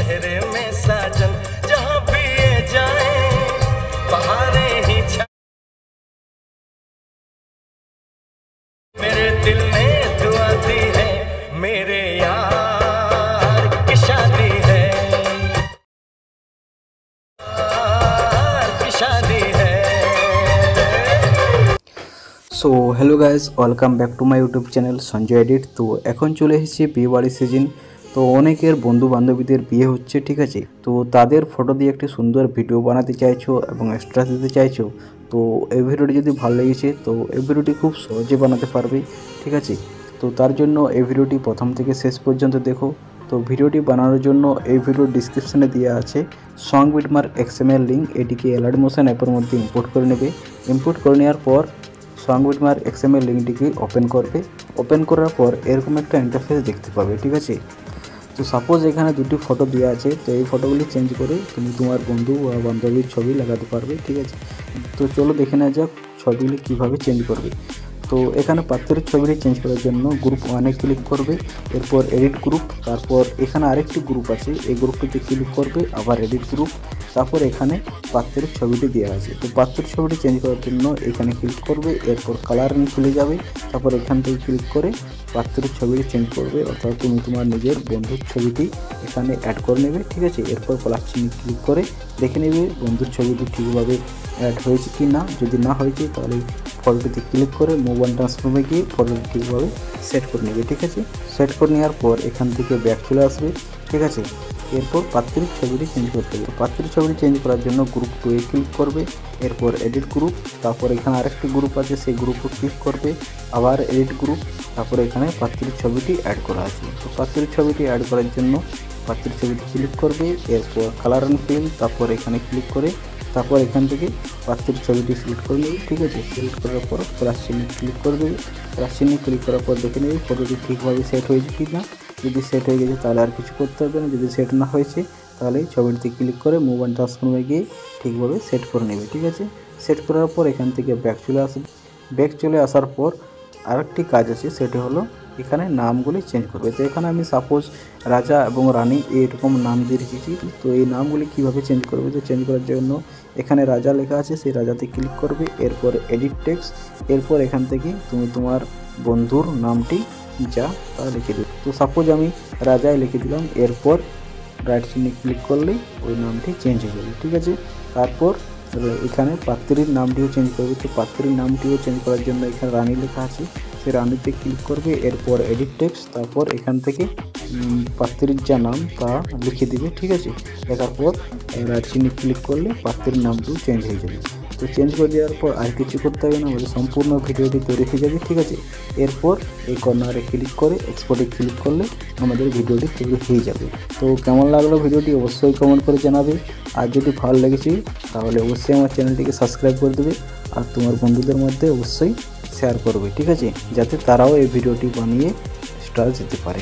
चेहरे में साजन, जहाँ भी ये जाए बहारें ही मेरे दिल ने दुआ दी है, मेरे यार की शादी है, यार की शादी है। So hello guys, welcome back to my YouTube channel Sanjay edit. तो এখন চলে এসেছে বিয়ে বাড়ির সিজন। তো অনেকের বন্ধু বান্ধবীদের বিয়ে হচ্ছে, ঠিক আছে। তো তাদের ফটো দিয়ে একটি সুন্দর ভিডিও বানাতে চাইছো এবং স্ট্যাটাস দিতে চাইছো। তো এই ভিডিওটি যদি ভালো লেগেছে তো এই ভিডিওটি খুব সহজে বানাতে পারবে, ঠিক আছে। তো তার জন্য এই ভিডিওটি প্রথম থেকে শেষ পর্যন্ত দেখো। তো ভিডিওটি বানানোর জন্য এই ভিডিওর ডিসক্রিপশানে দেওয়া আছে সংবিটমার্ক XML লিঙ্ক। এটিকে অ্যালার্ট মোশন অ্যাপের মধ্যে ইম্পোর্ট করে নেবে। ইম্পোর্ট করে নেওয়ার পর সংবিটমার্ক XML লিঙ্কটিকে ওপেন করবে। ওপেন করার পর এরকম একটা ইন্টারফেস দেখতে পাবে, ঠিক আছে। তো সাপোজ এখানে দুটি ফটো দেওয়া আছে, তো এই ফটোগুলি চেঞ্জ করে তুমি তোমার বন্ধু বা বান্ধবীর ছবি লাগাতে পারবে, ঠিক আছে। তো চলো দেখে নেওয়া যাক ছবিগুলি কীভাবে চেঞ্জ করবে। তো এখানে পাত্রের ছবিটি চেঞ্জ করার জন্য গ্রুপ 1-এ ক্লিক করবে, এরপর এডিট গ্রুপ, তারপর এখানে আরেকটি গ্রুপ আছে, এই গ্রুপটিতে ক্লিক করবে, আবার এডিট গ্রুপ, তারপর এখানে পাত্রের ছবিটি দেওয়া আছে। তো পাত্রের ছবিটি চেঞ্জ করার জন্য এখানে ক্লিক করবে, এরপর কালারিং খুলে যাবে, তারপর এখান থেকে ক্লিক করে পাত্রের ছবিটি চেঞ্জ করবে, অর্থাৎ তুমি তোমার নিজের বন্ধুর ছবিটি এখানে অ্যাড করে নেবে, ঠিক আছে। এরপর প্লাস চিহ্নে ক্লিক করে দেখে নেবে বন্ধুর ছবিটি ঠিকভাবে অ্যাড হয়েছে কি না। যদি না হয়েছে তাহলে ফটোটিতে ক্লিক করে মুভ অন ট্রান্সফর্মে গিয়ে ফটোটি ঠিকভাবে সেট করে নেবে, ঠিক আছে। সেট করে নেওয়ার পর এখান থেকে ব্যাক চলে আসবে, ঠিক আছে। এরপর পাত্রের ছবিটি চেঞ্জ করতে হবে। পাত্রের ছবিটি চেঞ্জ করার জন্য গ্রুপ 2-এ ক্লিক করবে, এরপর এডিট গ্রুপ, তারপর এখানে আরেকটি গ্রুপ আছে সেই গ্রুপে ক্লিক করবে, আবার এডিট গ্রুপ, তারপর এখানে পাত্রের ছবিটি অ্যাড করা আছে। তো পাত্রের ছবিটি অ্যাড করার জন্য পাত্রের ছবিটি ক্লিক করবে, এরপর কালার অ্যান্ড ফিল, তারপর এখানে ক্লিক করে তারপর এখান থেকে পাত্রের ছবিটি সিলেক্ট করে নেবে, ঠিক আছে। সিলেক্ট করার পর প্লাস চিহ্নে ক্লিক করে দেবে। প্লাস চিহ্নে ক্লিক করার পর দেখে নেবে ফটোটি ঠিকভাবে সেট হয়েছে কি না। যদি সেট হয়ে গেছে তাহলে আর কিছু করতে হবে না। যদি সেট না হয়েছে তাহলে ছবিটিতে ক্লিক করে মুভ অন ট্রান্সফর্মে গিয়ে ঠিকভাবে সেট করে নেবে, ঠিক আছে। সেট করার পর এখান থেকে ব্যাক চলে আসবে। ব্যাক চলে আসার পর আরেকটি কাজ আছে, সেটি হলো এখানে নামগুলি চেঞ্জ করবে। তো এখানে আমি সাপোজ রাজা এবং রানী এরকম নাম দিয়ে রেখেছি। তো এই নামগুলি কীভাবে চেঞ্জ করবে, তো চেঞ্জ করার জন্য এখানে রাজা লেখা আছে, সেই রাজাতে ক্লিক করবে, এরপর এডিট টেক্সট, এরপর এখান থেকে তুমি তোমার বন্ধুর নামটি যা তা লিখে দেবে। তো সাপোজ আমি রাজায় লিখে দিলাম, এরপর রাইট চিহ্নে ক্লিক করলেই ওই নামটি চেঞ্জ হয়ে যাবে, ঠিক আছে। তারপর এখানে পাত্রীর নামটিও চেঞ্জ করবে। তো পাত্রীর নামটিও চেঞ্জ করার জন্য এখানে রানী লেখা আছে, সেই রানীতে ক্লিক করবে, এরপর এডিট টেক্সট, তারপর এখান থেকে পাত্রীর যা নাম তা লিখে দিবে, ঠিক আছে। লেখার পর রাইট চিহ্নে ক্লিক করলে পাত্রীর নামটিও চেঞ্জ হয়ে যাবে। তো চেঞ্জ করে দেওয়ার পর আর কিছু করতে হবে না, আমাদের সম্পূর্ণ ভিডিওটি তৈরি হয়ে যাবে, ঠিক আছে। এরপর এই কর্নারে ক্লিক করে এক্সপোর্টে ক্লিক করলে আমাদের ভিডিওটি তৈরি হয়ে যাবে। তো কেমন লাগলো ভিডিওটি অবশ্যই কমেন্ট করে জানাবে। আর যদি ভালো লেগেছে তাহলে অবশ্যই আমার চ্যানেলটিকে সাবস্ক্রাইব করে দেবে, আর তোমার বন্ধুদের মধ্যে অবশ্যই শেয়ার করবে, ঠিক আছে, যাতে তারাও এই ভিডিওটি বানিয়ে স্টার যেতে পারে।